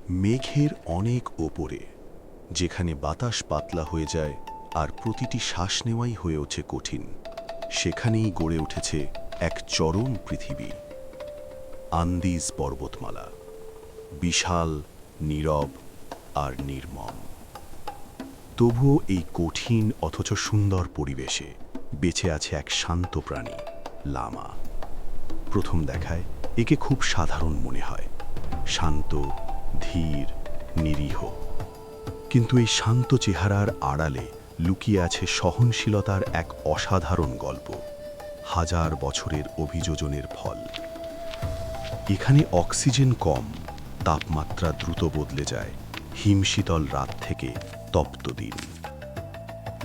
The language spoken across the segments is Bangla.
মেঘের অনেক ওপরে, যেখানে বাতাস পাতলা হয়ে যায় আর প্রতিটি শ্বাস নেওয়াই হয়ে ওঠে কঠিন, সেখানেই গড়ে উঠেছে এক চরম পৃথিবী, আন্দিজ পর্বতমালা। বিশাল, নীরব আর নির্মম। তবুও এই কঠিন অথচ সুন্দর পরিবেশে বেঁচে আছে এক শান্ত প্রাণী, লামা। প্রথম দেখায় একে খুব সাধারণ মনে হয়, শান্ত, ধীর, নিরীহ। কিন্তু এই শান্ত চেহারার আড়ালে লুকিয়ে আছে সহনশীলতার এক অসাধারণ গল্প, হাজার বছরের অভিযোজনের ফল। এখানে অক্সিজেন কম, তাপমাত্রা দ্রুত বদলে যায়, হিমশীতল রাত থেকে তপ্ত দিন।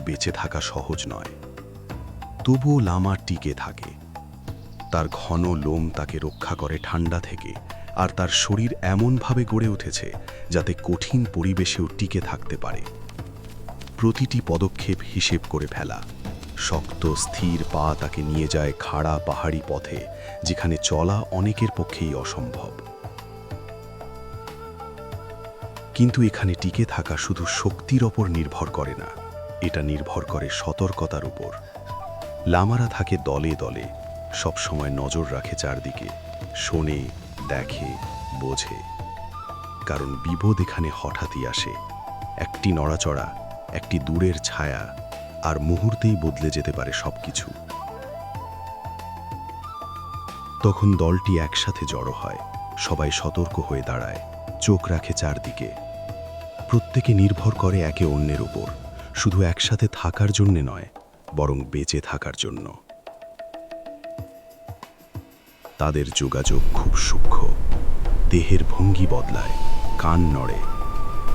বেঁচে থাকা সহজ নয়, তবুও লামা টিকে থাকে। তার ঘন লোম তাকে রক্ষা করে ঠান্ডা থেকে, আর তার শরীর এমনভাবে গড়ে উঠেছে যাতে কঠিন পরিবেশেও টিকে থাকতে পারে। প্রতিটি পদক্ষেপ হিসেব করে ফেলা, শক্ত স্থির পা তাকে নিয়ে যায় খাড়া পাহাড়ি পথে, যেখানে চলা অনেকের পক্ষেই অসম্ভব। কিন্তু এখানে টিকে থাকা শুধু শক্তির ওপর নির্ভর করে না, এটা নির্ভর করে সতর্কতার উপর। লামারা থাকে দলে দলে, সবসময় নজর রাখে চারদিকে, শোনে, দেখে, বোঝে। কারণ বিপদ এখানে হঠাৎই আসে, একটি নড়াচড়া, একটি দূরের ছায়া, আর মুহূর্তেই বদলে যেতে পারে সবকিছু। তখন দলটি একসাথে জড়ো হয়, সবাই সতর্ক হয়ে দাঁড়ায়, চোখ রাখে চারদিকে। প্রত্যেকে নির্ভর করে একে অন্যের উপর, শুধু একসাথে থাকার জন্য নয়, বরং বেঁচে থাকার জন্য। তাদের যোগাযোগ খুব সূক্ষ্ম, দেহের ভঙ্গি বদলায়, কান নড়ে,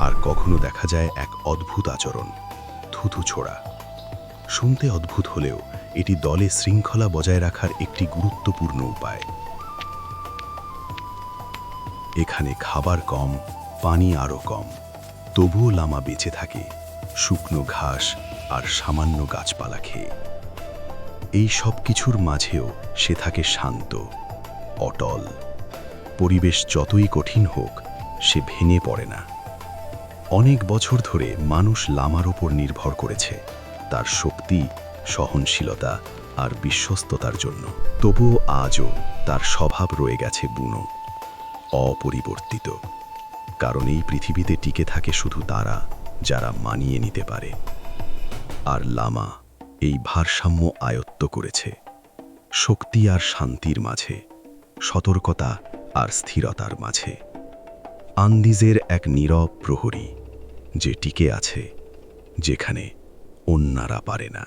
আর কখনো দেখা যায় এক অদ্ভুত আচরণ, থুথু ছোড়া। শুনতে অদ্ভুত হলেও এটি দলে শৃঙ্খলা বজায় রাখার একটি গুরুত্বপূর্ণ উপায়। এখানে খাবার কম, পানি আরও কম, তবুও লামা বেঁচে থাকে শুকনো ঘাস আর সামান্য গাছপালা খেয়ে। এই সব কিছুর মাঝেও সে থাকে শান্ত, অটল। পরিবেশ যতই কঠিন হোক, সে ভেঙে পড়ে না। অনেক বছর ধরে মানুষ লামার ওপর নির্ভর করেছে, তার শক্তি, সহনশীলতা আর বিশ্বস্ততার জন্য। তবুও আজও তার স্বভাব রয়ে গেছে বুনো, অপরিবর্তিত। কারণ এই পৃথিবীতে টিকে থাকে শুধু তারা, যারা মানিয়ে নিতে পারে। আর লামা এই ভারসাম্য আয়ত্ত করেছে, শক্তি আর শান্তির মাঝে, সতর্কতা আর স্থিরতার মাঝে। আন্দিজের এক নীরব প্রহরী, যে টিকে আছে যেখানে অন্যরা পারে না।